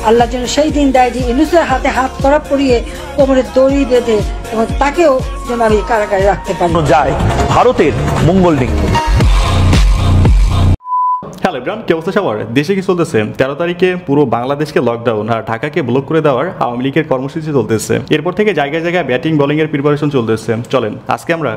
আল্লাহ যেন সেই দিন দেয় যে ইউনূসের হাতে হাত করা পরিয়ে কোমরে দড়ি বেঁধে এবং তাকেও যেন আমি কারাগারে রাখতে পারি যায় ভারতের মঙ্গল ডিঙ্গি। হ্যালো এভরিওয়ান, কি অবস্থা সবার? দেশে কি চলতেছে? 13 তারিখে পুরো বাংলাদেশকে লকডাউন আর ঢাকাকে ব্লক করে দেওয়ার আওয়ামী লীগের কর্মসূচি চলতেছে। এরপর থেকে জায়গায় জায়গায় ব্যাটিং বোলিং এর প্রিপারেশন চলতেছে। চলেন আজকে আমরা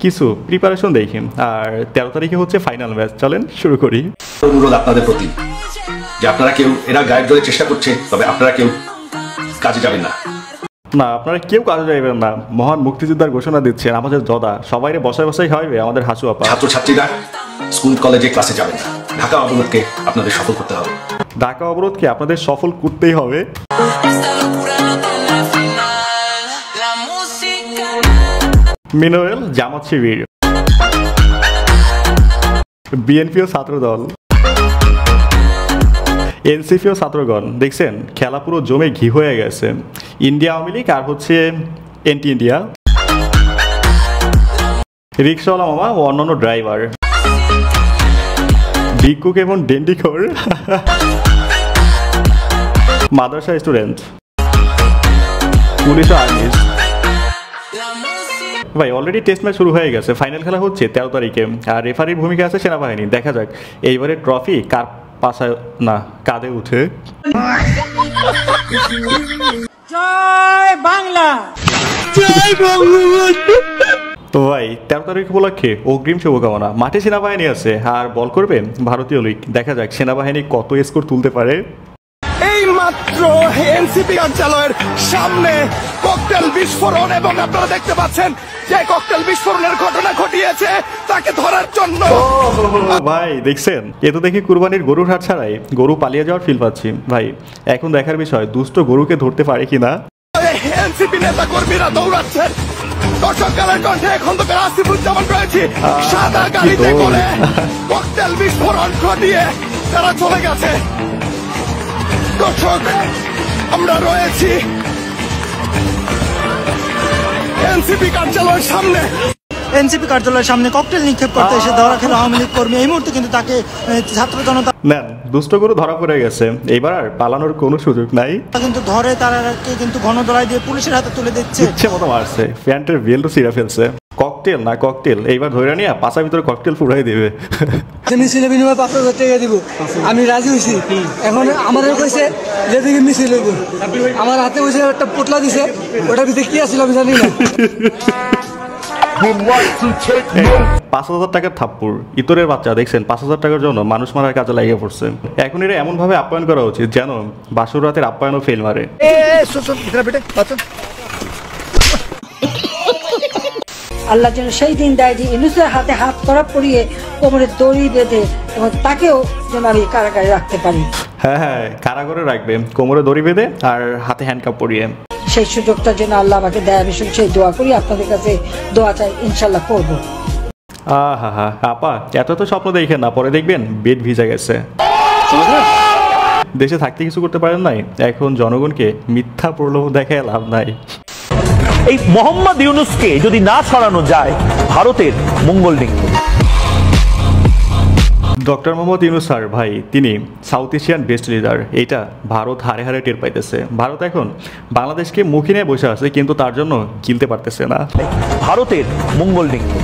কিছু প্রিপারেশন দেখি, আর 13 তারিখে হচ্ছে ফাইনাল ম্যাচ। চলেন শুরু করি। অনুরোধ আপনাদের প্রতি যে আপনারা কেউ, এরা গাইড ধরে চেষ্টা করছে, তবে আপনারা কেউ কাজে যাবেন না। না, আপনারা কেউ কাজে যাবেন না। মহান মুক্তিযোদ্ধার ঘোষণা দিচ্ছেন আমাদের দাদা, সবাইরে বসায় বসাই হবে আমাদের হাসু আপা। ছাত্রছাত্রীরা স্কুল কলেজে ক্লাসে যাবেন না। ঢাকা অবরোধকে আপনাদের সফল করতে হবে। ঢাকা অবরোধকে আপনাদের সফল করতেই হবে। মিনোয়েল জামাত শিবির, বিএনপি ও ছাত্রদল, এনসিপি ও ছাত্রগণ, দেখছেন খেলা পুরো জমে ঘি হয়ে গেছে। ইন্ডিয়া আওয়ামী লীগ আর হচ্ছে এন্টি ইন্ডিয়া, রিক্সাওয়ালা মামা ও অন্যান্য ড্রাইভার, ভিক্ষুক এবং ডেন্ডিখোর, মাদ্রাসা স্টুডেন্ট, পুলিশ ও আর্মি। ভাই অলরেডি টেস্ট ম্যাচ শুরু হয়ে গেছে, ফাইনাল খেলা হচ্ছে 13 তারিখে, আর রেফারির ভূমিকা আছে সেনাবাহিনী। দেখা যাক এইবারে ট্রফি কার পাশায় না কাঁধে উঠে। জয় বাংলা, জয় বঙ্গবন্ধু। তো ভাই 13 তারিখ উপলক্ষে অগ্রিম শুভকামনা। মাঠে সেনাবাহিনী আছে আর বল করবে ভারতীয় লীগ। দেখা যাক সেনাবাহিনী কত স্কোর তুলতে পারে। এই মাত্র এনসিপি কার্যালয়ের সামনে ককটেল বিস্ফোরণ, এবং আপনারা দেখতে পাচ্ছেন যে ককটেল বিস্ফোরণের ঘটনা ঘটিয়েছে তাকে ধরার জন্য। ভাই দেখছেন, এ তো দেখি কুরবানির গরুর হাট ছাড়াই গরু পালিয়ে যাওয়ার ফিল পাচ্ছি। ভাই এখন দেখার বিষয় দুষ্ট গরুকে ধরতে পারে কিনা। এনসিপি নেতা কর্মীরা দৌড়াচ্ছেন। দর্শকদের কণ্ঠে খন্দকার আসিফুজ্জামান রয়েছে, সাদা গাড়িতে করে ককটেল বিস্ফোরণ ঘটিয়ে তারা চলে গেছে। দর্শক, আমরা রয়েছি এনসিপি কার্যালয়ের সামনে। এনসিপি কার্যালয়ের সামনে ককটেল নিক্ষেপ করতে এসে ধরা খেলো আওয়ামী লীগ কর্মী। এই মুহূর্তে কিন্তু তাকে ছাত্র জনতা নেন, দুষ্ট গরু ধরা পড়ে গেছে, এইবার আর পালানোর কোনো সুযোগ নাই। কিন্তু ধরে তারাকে কিন্তু গণদলাই দিয়ে পুলিশের হাতে তুলে দিচ্ছে। ইচ্ছে মতো মারছে, প্যান্টের বেল্টও ছিঁড়া ফেলছে। ককটেল না ককটেল, এইবার ধরে নিয়ে পাশার ভিতরে ককটেল ফুরাই দেবে। মিছিলে বিনিময়ে 5,000 টাকা দিব, আমি রাজি হয়েছি। এখন আমাদের কইছে যেদিকে মিছিল হইব, আমার হাতে বসে একটা পোটলা দিছে, ওটার ভিতরে কি আছিল আমি জানি না। 5,000 টাকার থাপ্পুর, ইতরের বাচ্চা দেখছেন 5,000 টাকার জন্য মানুষ মারার কাজে লাগিয়ে পড়ছে। এখন এরা এমন ভাবে আপ্যায়ন করা উচিত যেন বাসর রাতের আপ্যায়নও ফেল মারে। আল্লাহ যেন সেই দিন দেয় যে ইউনূসের হাতে হাত করা পরিয়ে কোমরে দড়ি বেঁধে এবং তাকেও যেন আমি কারাগারে রাখতে পারি। হ্যাঁ হ্যাঁ, কারাগারে রাখবে, কোমরে দড়ি বেঁধে আর হাতে হ্যান্ডকাপ পরিয়ে। সেই সুযোগটা যেন আল্লাহ আমাকে দেয়, আমি সেই দোয়া করি, আপনাদের কাছে দোয়া চাই, ইনশাল্লাহ করবো। আহা হা, আপা এত তো স্বপ্ন দেখেন না, পরে দেখবেন বেড ভিজে গেছে। দেশে থাকতে কিছু করতে পারেন নাই, এখন জনগণকে মিথ্যা প্রলোভন দেখায় লাভ নাই। এই মোহাম্মদ ইউনূসকে যদি না সরানো যায় ভারতের মঙ্গল ডিঙ্গি। ডক্টর মোহাম্মদ ইউনূস স্যার ভাই, তিনি সাউথ এশিয়ান বেস্ট লিডার। এইটা ভারত হারে হারে টের পাইতেছে। ভারত এখন বাংলাদেশকে মুখে নিয়ে বসে আছে, কিন্তু তার জন্য গিলতে পারতেছে না। ভারতের মঙ্গল ডিঙ্গি।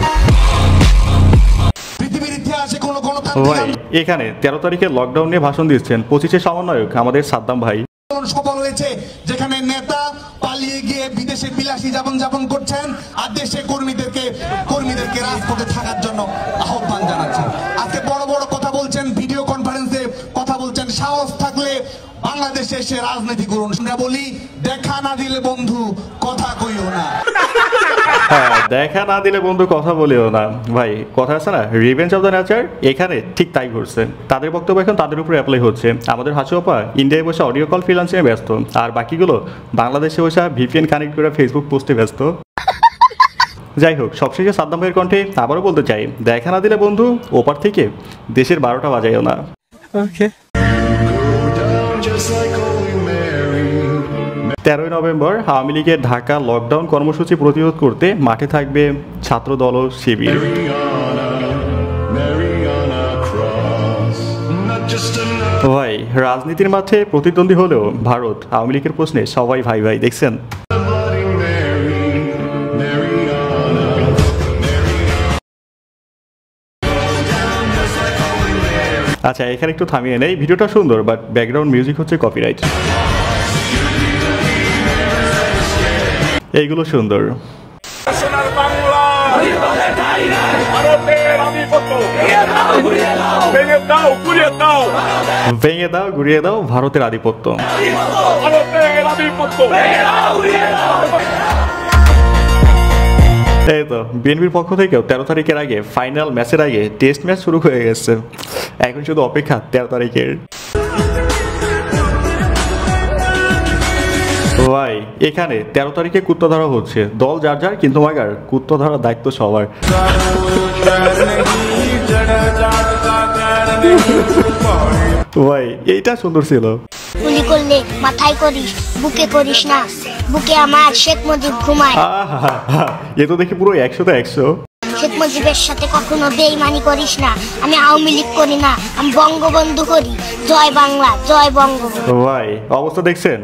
ভাই এখানে 13 তারিখে লকডাউন নিয়ে ভাষণ দিচ্ছেন 25-এ সমন্বয়ক আমাদের সাদ্দাম ভাই। সফল হয়েছে, যেখানে নেতা পালিয়ে গিয়ে বিদেশে বিলাসী যাপন করছেন, আর দেশে কর্মীদেরকে রাজপথে থাকার জন্য আহ্বান জানাচ্ছেন। আজকে বড় বড় কথা বলছেন, ভিডিও কনফারেন্সে কথা বলছেন। সাহস থাকলে বাংলাদেশে এসে রাজনীতি করুন। আমরা বলি, দেখা না দিলে বন্ধু কথা কইও না। হ্যাঁ, দেখা না দিলে বন্ধু কথা বলিও না। ভাই কথা আছে না, রিভেঞ্জ অফ দ্য নেচার, এখানে ঠিক তাই ঘটছে। তাদের বক্তব্য এখন তাদের উপরে অ্যাপ্লাই হচ্ছে। আমাদের হাসু আপা ইন্ডিয়ায় বসে অডিও কল ফ্রিল্যান্সিংয়ে ব্যস্ত, আর বাকিগুলো বাংলাদেশে বসে ভিপিএন কানেক্ট করে ফেসবুক পোস্টে ব্যস্ত। যাই হোক, সবশেষে সাদ্দাম ভাইয়ের কণ্ঠে আবারও বলতে চাই, দেখা না দিলে বন্ধু ওপার থেকে দেশের 12টা বাজাইও না। 13ই নভেম্বর আওয়ামী লীগের ঢাকা লকডাউন কর্মসূচি প্রতিরোধ করতে মাঠে থাকবে ছাত্রদল ও শিবির। ভাই রাজনীতির মাঠে প্রতিদ্বন্দ্বী হলেও ভারত আওয়ামী লীগের প্রশ্নে সবাই ভাই ভাই, দেখছেন? আচ্ছা, এখানে একটু থামিয়ে নেই, ভিডিওটা সুন্দর বাট ব্যাকগ্রাউন্ড মিউজিক হচ্ছে কপিরাইট। এইগুলো সুন্দর। ভেঙে দাও গুড়িয়ে দাও ভারতের আধিপত্য। এই তো বিএনপির পক্ষ থেকেও 13 তারিখের আগে ফাইনাল ম্যাচের আগে টেস্ট ম্যাচ শুরু হয়ে গেছে, এখন শুধু অপেক্ষা 13 তারিখের। ভাই এখানে 13 তারিখে কুত্তা ধরা হচ্ছে, দল যার যার কিন্তু মাগার কুত্তা ধরার দায়িত্ব সবার। ভাই এইটা সুন্দর ছিল। গুলি করলে মাথায় করিস, বুকে করিস না, বুকে আমার শেখ মুজিব ঘুমায়। এ তো দেখি পুরো 100তে 100। শেখ মুজিবের সাথে কখনো বেইমানি করিস না, আমি আওয়ামী লীগ করি না, আমি বঙ্গবন্ধু করি। জয় বাংলা, জয় বঙ্গবন্ধু। ভাই অবস্থা দেখছেন,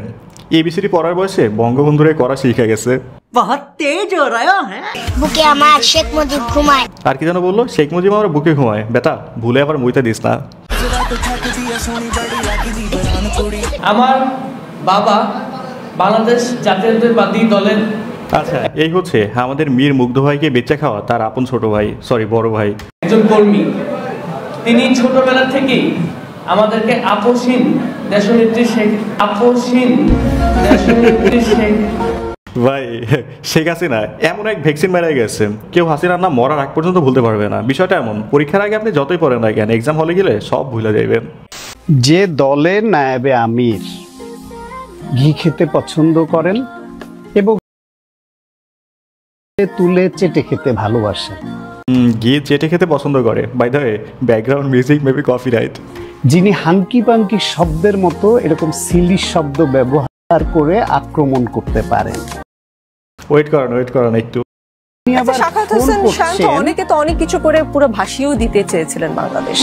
এবিসিডি পড়ার বয়সে বঙ্গবন্ধুরে করা শিখে গেছে। বুকে আমার শেখ মুজিব ঘুমায়। আর কি যেন বললো, শেখ মুজিব আমার বুকে ঘুমায়। বেটা ভুলে আবার মুইতে দিস না। আমার বাবা বাংলাদেশ জাতীয়তাবাদী দলের। আচ্ছা, এই হচ্ছে আমাদের মীর মুগ্ধ ভাইকে বেচা খাওয়া তার আপন ছোট ভাই, সরি বড় ভাই, একজন কর্মী। তিনি ছোটবেলা থেকেই আমাদেরকে আপসহীন দেশনেত্রী ভাই শেখ হাসিনা এমন এক ভ্যাকসিন মেরে গেছে, কেউ হাসিনার নাম মরার আগ পর্যন্ত ভুলতে পারবে না। বিষয়টা এমন, পরীক্ষার আগে আপনি যতই পড়েন না কেন, এক্সাম হলে গেলে সব ভুলে যাইবেন। যে দলের নায়েবে আমির ঘি খেতে পছন্দ করেন এবং তুলে চেটে খেতে ভালোবাসেন, ঘি চেটে খেতে পছন্দ করে, by the way background music maybe copyright. যিনি হাঙ্কি পাঙ্কি শব্দের মতো এরকম সিলি শব্দ ব্যবহার করে আক্রমণ করতে পারেন। ওয়েট করেন একটু। শাখাওয়াত হোসেন শান্ত অনেকে তো অনেক কিছু করে পুরো ভাসিয়েও দিতে চেয়েছিলেন বাংলাদেশ।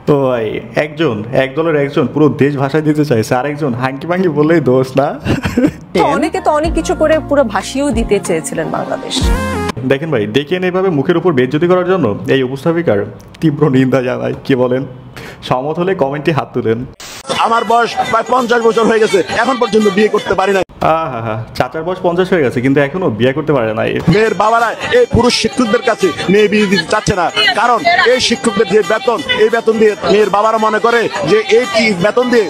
তো ভাই এক দলের একজন পুরো দেশ ভাষায় দিতে চাইছে, আর একজন হাঙ্কি পাঙ্কি বললেই দোষ না। অনেকে তো অনেক কিছু করে পুরো ভাসিয়েও দিতে চেয়েছিলেন বাংলাদেশ। দেখেন ভাই, দেখেন এইভাবে মুখের উপর বেইজ্জতি করার জন্য এই উপস্থাপিকার তীব্র নিন্দা জানাই। কি বলেন? সমত হলে কমেন্টে হাত তুলেন। আমার বয়স প্রায় 50 বছর হয়ে গেছে, এখন পর্যন্ত বিয়ে করতে পারি না। চাচার বয়স 50 হয়ে গেছে কিন্তু এখনো বিয়ে করতে পারে নাই। মেয়ের বাবারা এই পুরুষ শিক্ষকদের কাছে মেয়ে বিয়ে দিতে চাচ্ছে না, কারণ এই শিক্ষকদের যে বেতন, এই বেতন দিয়ে মেয়ের বাবারা মনে করে যে এই বেতন দিয়ে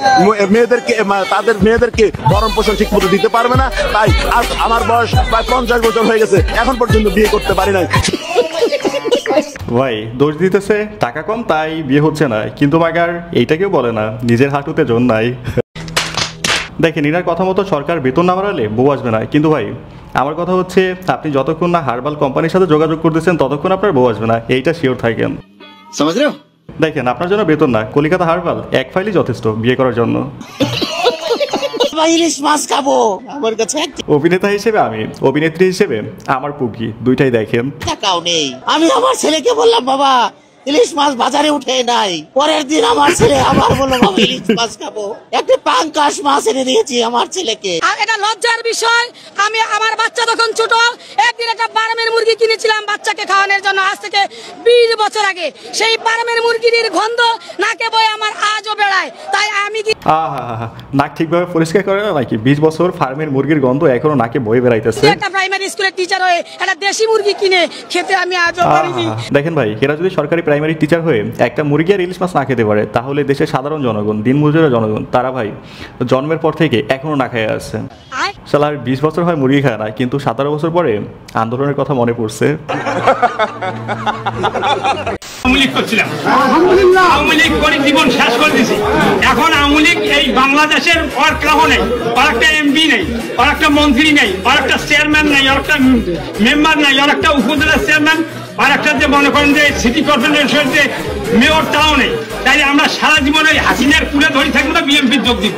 তাদের মেয়েদেরকে ভরণ পোষণ ঠিক মতো দিতে পারবে না। তাই আজ আমার বয়স প্রায় 50 বছর হয়ে গেছে, এখন পর্যন্ত বিয়ে করতে পারি নাই। ভাই দোষ দিতেছে টাকা কম তাই বিয়ে হচ্ছে না, কিন্তু মাগার এইটাকেও বলে না নিজের হাঁটুতে জোর নাই। দেখেন, ইনার কথা মতো সরকার বেতন না বাড়ালে বউ আসবে না, কিন্তু ভাই আমার কথা হচ্ছে আপনি যতক্ষণ না হার্বাল কোম্পানির সাথে যোগাযোগ করতেছেন ততক্ষণ আপনার বউ আসবে না, এইটা শিওর থাকেন। দেখেন, আপনার জন্য বেতন না, কলিকাতা হার্বাল এক ফাইলই যথেষ্ট বিয়ে করার জন্য। ইলিশ মাছ খাবো, আমার কাছে অভিনেতা হিসেবে আমি, অভিনেত্রী হিসেবে আমার পুকি, দুইটাই দেখেন। টাকাও নেই। আমি আমার ছেলেকে বললাম বাবা ইলিশ মাছ বাজারে উঠে নাই, পরের দিন আমার ছেলে আবার বললো বাবা ইলিশ মাছ খাবো, একটা পাঙ্কাশ মাছ এনে দিয়েছি আমার ছেলেকে। এটা লজ্জার বিষয়, আমি আমার বাচ্চা তখন ছোট, একদিন একটা ফার্মের মুরগি কিনেছিলাম বাচ্চাকে খাওয়ানোর জন্য, আজ থেকে 20 বছর আগে। সেই ফার্মের মুরগির গন্ধ নাকে বয়ে আমার আজও বেড়ায়। তাই আমি কি নাক ঠিকভাবে পরিষ্কার করে না নাকি? 20 বছর ফার্মের মুরগির গন্ধ এখনো নাকে বয়ে বেড়াইতেছে। একটা প্রাইমারি স্কুলের টিচার হয়ে একটা দেশি মুরগি কিনে খেতে আমি আজও পারিনি। দেখেন ভাই, এরা যদি সরকারি প্রাইমারি টিচার হয়ে একটা মুরগি আর ইলিশ মাছ না খেতে পারে, তাহলে দেশের সাধারণ জনগণ, দিনমজুরা জনগণ, তারা ভাই জন্মের পর থেকে এখনো না খেয়ে আসছে। শালার 20 বছর হয় মুরগি খায় না, কিন্তু 17 বছর পরে আন্দোলনের কথা মনে পড়ছে। আওয়ামী লীগ করে জীবন শেষ করে দিয়েছে। এখন আওয়ামী লীগ এই বাংলাদেশের আর কেউ নেই, আর একটা এমপি নেই, আর একটা মন্ত্রী নেই, আর একটা চেয়ারম্যান নেই, আর একটা মেম্বার নেই, আর একটা উপজেলা চেয়ারম্যান, আর একটা যে মনে করেন যে সিটি কর্পোরেশনের যে মেয়র তাও নেই। তাই আমরা সারা জীবন ওই হাসিনার কুলে ধরে থাকবো না, বিএনপির যোগ দিব।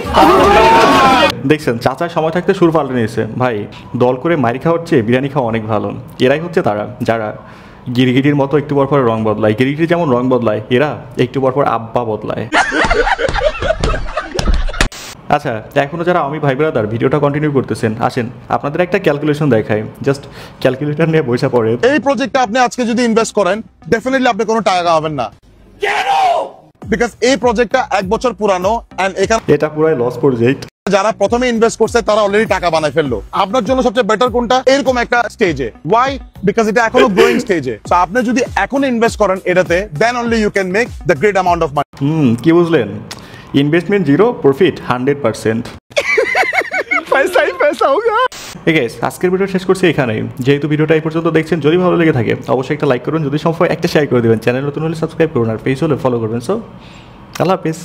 দেখছেন, চাচার সময় থাকতে সুর পাল্টে নিয়েছে। ভাই দল করে মারি খাওয়ার চেয়ে বিরিয়ানি খাওয়া অনেক ভালো। এরাই হচ্ছে তারা যারা গিরগিটির মতো একটু পর পর রং বদলায়। গিরগিটি যেমন রং বদলায়, এরা একটু পর পর আব্বা বদলায়। আচ্ছা, এখনো যারা আমি ভাই ব্রাদার ভিডিওটা কন্টিনিউ করতেছেন, আসেন আপনাদের একটা ক্যালকুলেশন দেখাই, জাস্ট ক্যালকুলেটর নিয়ে বসে পড়ে। এই প্রজেক্টে আপনি আজকে যদি ইনভেস্ট করেন ডেফিনেটলি আপনি কোনো টাকা পাবেন না, কেন? বিকজ এই প্রজেক্টটা 1 বছর পুরানো এন্ড এখানে এটা পুরাই লস প্রজেক্ট। যারা প্রথমে ইনভেস্ট করছে তারা অলরেডি টাকা বানায় ফেললো। আপনার জন্য সবচেয়ে বেটার কোনটা? এরকম একটা স্টেজে। ওয়াই? বিকজ এটা এখনো গ্রোইং স্টেজে। সো আপনি যদি এখন ইনভেস্ট করেন এটাতে, then only you can make the great amount of money. কি বুঝলেন? Investment 0, profit 100%। আজকের ভিডিও শেষ করছি এখানে। যেহেতু ভিডিওটা এই পর্যন্ত দেখছেন, যদি ভালো লেগে থাকে অবশ্যই একটা লাইক করুন, যদি সম্ভব একটা শেয়ার করে দেবেন, চ্যানেল নতুন হলে সাবস্ক্রাইব করুন, আর পেজ হলে ফলো করবেন। সো আল্লাহ হাফিজ।